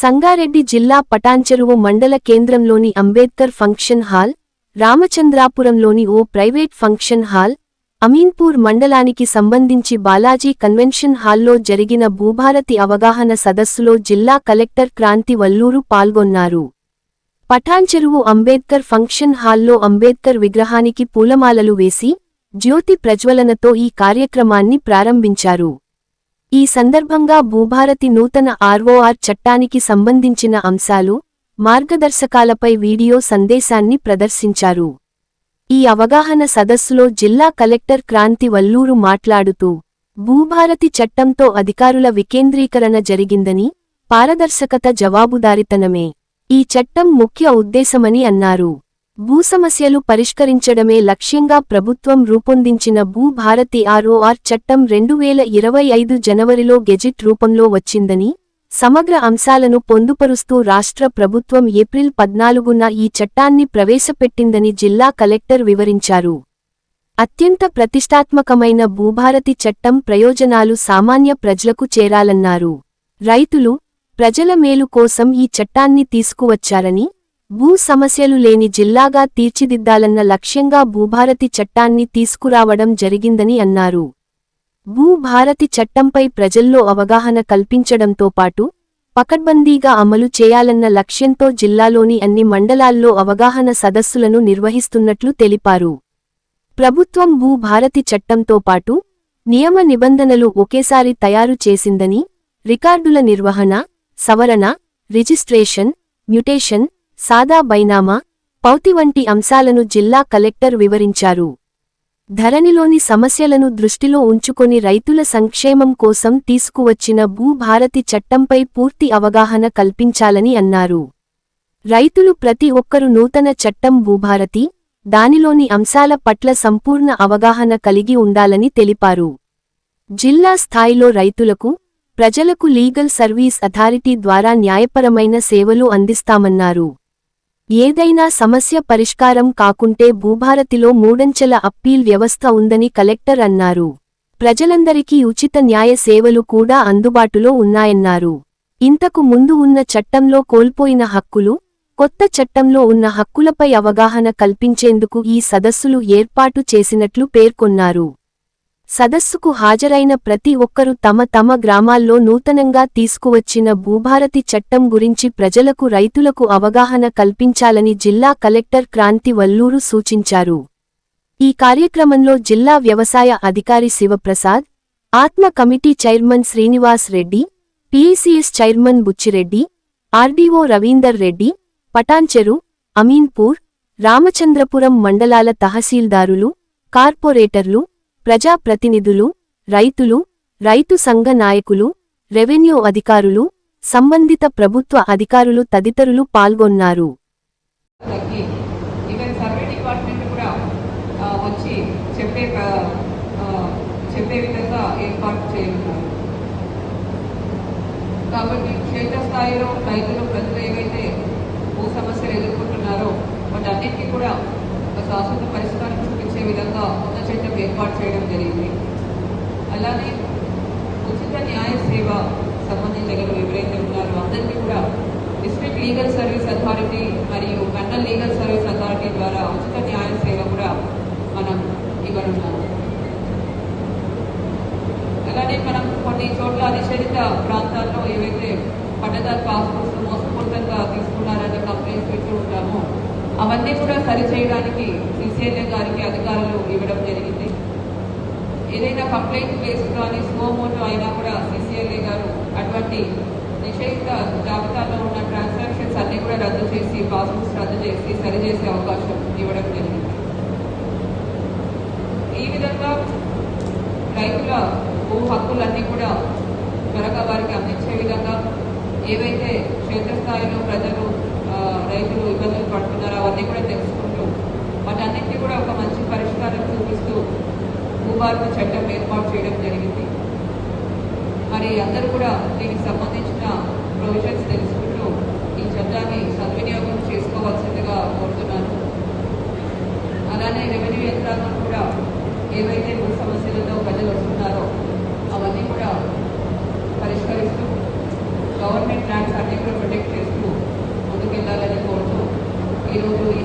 సంగారెడ్డి జిల్లా పటాన్చెరువు మండల కేంద్రంలోని అంబేద్కర్ ఫంక్షన్ హాల్, రామచంద్రాపురంలోని ఓ ప్రైవేట్ ఫంక్షన్ హాల్, అమీన్పూర్ మండలానికి సంబంధించి బాలాజీ కన్వెన్షన్ హాల్లో జరిగిన భూభారతి అవగాహన సదస్సులో జిల్లా కలెక్టర్ క్రాంతి వల్లూరు పాల్గొన్నారు. పటాన్చెరువు అంబేద్కర్ ఫంక్షన్ హాల్లో అంబేద్కర్ విగ్రహానికి పూలమాలలు వేసి, జ్యోతి ప్రజ్వలనతో ఈ కార్యక్రమాన్ని ప్రారంభించారు. ఈ సందర్భంగా భూభారతి నూతన ఆర్ఓఆర్ చట్టానికి సంబంధించిన అంశాలు, మార్గదర్శకాలపై వీడియో సందేశాన్ని ప్రదర్శించారు. ఈ అవగాహన సదస్సులో జిల్లా కలెక్టర్ క్రాంతి వల్లూరు మాట్లాడుతూ, భూభారతి చట్టంతో అధికారుల వికేంద్రీకరణ జరిగిందని, పారదర్శకత జవాబుదారితనమే ఈ చట్టం ముఖ్య ఉద్దేశమని అన్నారు. భూసమస్యలు పరిష్కరించడమే లక్ష్యంగా ప్రభుత్వం రూపొందించిన భూభారతి ఆర్ఓఆర్ చట్టం 2025 జనవరిలో గెజిట్ రూపంలో వచ్చిందని, సమగ్ర అంశాలను పొందుపరుస్తూ రాష్ట్ర ప్రభుత్వం ఏప్రిల్ 14న ఈ చట్టాన్ని ప్రవేశపెట్టిందని జిల్లా కలెక్టర్ వివరించారు. అత్యంత ప్రతిష్టాత్మకమైన భూభారతి చట్టం ప్రయోజనాలు సామాన్య ప్రజలకు చేరాలన్నారు. రైతులు, ప్రజల మేలు కోసం ఈ చట్టాన్ని తీసుకువచ్చారని, భూ సమస్యలు లేని జిల్లాగా తీర్చిదిద్దాలన్న లక్ష్యంగా భూభారతి చట్టాన్ని తీసుకురావడం జరిగిందని అన్నారు. భూభారతి చట్టంపై ప్రజల్లో అవగాహన కల్పించడంతో పాటు, పకడ్బందీగా అమలు చేయాలన్న లక్ష్యంతో జిల్లాలోని అన్ని మండలాల్లో అవగాహన సదస్సులను నిర్వహిస్తున్నట్లు తెలిపారు. ప్రభుత్వం భూభారతి చట్టంతో పాటు, నియమ నిబంధనలు ఒకేసారి తయారు చేసిందని, రికార్డుల నిర్వహణ, సవరణ, రిజిస్ట్రేషన్, మ్యుటేషన్, సాదా బైనామా, పౌతి వంటి అంశాలను జిల్లా కలెక్టర్ వివరించారు. ధరణిలోని సమస్యలను దృష్టిలో ఉంచుకొని రైతుల సంక్షేమం కోసం తీసుకువచ్చిన భూభారతి చట్టంపై పూర్తి అవగాహన కల్పించాలని అన్నారు. రైతులు ప్రతి ఒక్కరూ నూతన చట్టం భూభారతి, దానిలోని అంశాల పట్ల సంపూర్ణ అవగాహన కలిగి ఉండాలని తెలిపారు. జిల్లా స్థాయిలో రైతులకు, ప్రజలకు లీగల్ సర్వీస్ అథారిటీ ద్వారా న్యాయపరమైన సేవలు అందిస్తామన్నారు. ఏదైనా సమస్య పరిష్కారం కాకుంటే భూభారతిలో మూడంచెల అప్పీల్ వ్యవస్థ ఉందని కలెక్టర్ అన్నారు. ప్రజలందరికీ ఉచిత న్యాయ సేవలు కూడా అందుబాటులో ఉన్నాయన్నారు. ఇంతకు ముందు ఉన్న చట్టంలో కోల్పోయిన హక్కులు, కొత్త చట్టంలో ఉన్న హక్కులపై అవగాహన కల్పించేందుకు ఈ సదస్సులు ఏర్పాటు చేసినట్లు పేర్కొన్నారు. సదస్సుకు హాజరైన ప్రతి ఒక్కరూ తమ తమ గ్రామాల్లో నూతనంగా తీసుకువచ్చిన భూభారతి చట్టం గురించి ప్రజలకు, రైతులకు అవగాహన కల్పించాలని జిల్లా కలెక్టర్ క్రాంతి వల్లూరు సూచించారు. ఈ కార్యక్రమంలో జిల్లా వ్యవసాయ అధికారి Shivaprasad, ATMA committee chairman Srinivas Reddy, PECS chairman Buchireddy, RDO Ravinder Reddy, Patancheru, Ameenpur, Ramachandrapuram మండలాల తహసీల్దారులు, కార్పొరేటర్లు, ప్రజాప్రతినిధులు, రైతులు, రైతు సంఘ నాయకులు, రెవెన్యూ అధికారులు, సంబంధిత ప్రభుత్వ అధికారులు తదితరులు పాల్గొన్నారు. కాబట్టి క్షేత్రస్థాయిలో రైతులు, ప్రజలు ఏవైతే భూ సమస్యలు ఎదుర్కొంటున్నారో వాటన్నిటికీ కూడా ఒక శాశ్వత పరిష్కారం చూపించే విధంగా కొత్త చట్టం ఏర్పాటు చేయడం జరిగింది. అలానే ఉచిత న్యాయ సేవ సంబంధించిన ఎవరైతే ఉన్నారో అందరికీ కూడా డిస్ట్రిక్ట్ లీగల్ సర్వీస్ అథారిటీ మరియు మండల్ లీగల్ సర్వీస్ అథారిటీ ద్వారా ఉచిత న్యాయ సేవ కూడా మనం ఇవ్వనున్నాము. అలానే మనం కొన్ని చోట్ల నిషేధిత ప్రాంతాల్లో ఏవైతే పట్టదారు పాస్పోర్ట్స్ మోసపూరితంగా తీసుకున్నారనే కంప్లైంట్స్ పెడుతూ ఉంటామో అవన్నీ కూడా సరిచేయడానికి సిసిఎల్ఏ గారికి అధికారులు ఇవ్వడం జరిగింది. ఏదైనా కంప్లైంట్ కేసు కానీ స్మోమోటో అయినా కూడా సిసిఎల్ఏ గారు అటువంటి నిషేధిత జాబితాలో ఉన్న ట్రాన్సాక్షన్స్ అన్నీ కూడా రద్దు చేసి, పాస్పోర్ట్స్ రద్దు చేసి సరిచేసే అవకాశం ఇవ్వడం జరిగింది. ఈ విధంగా రైతుల భూ హక్కులన్నీ కూడా త్వరగా వారికి అందించే విధంగా ఏవైతే క్షేత్రస్థాయిలో ప్రజలు, రైతులు ఇబ్బందులు పడుతున్నారో అవన్నీ కూడా తెలుసుకుంటూ వాటన్నింటినీ కూడా ఒక మంచి పరిష్కారం చూపిస్తూ భూభారతి చట్టం ఏర్పాటు చేయడం జరిగింది. మరి అందరూ కూడా దీనికి సంబంధించిన ప్రొవిజన్స్ తెలుసుకుంటూ ఈ చట్టాన్ని సద్వినియోగం చేసుకోవాల్సిందిగా కోరుతున్నాను. అలానే రెవెన్యూ యంత్రాంగం కూడా ఏవైతే భూ సమస్యలతో ప్రజలు వస్తున్నారో అవన్నీ కూడా పరిష్కరిస్తూ గవర్నమెంట్ ల్యాండ్స్ అన్ని కూడా ఈరోజు ఈ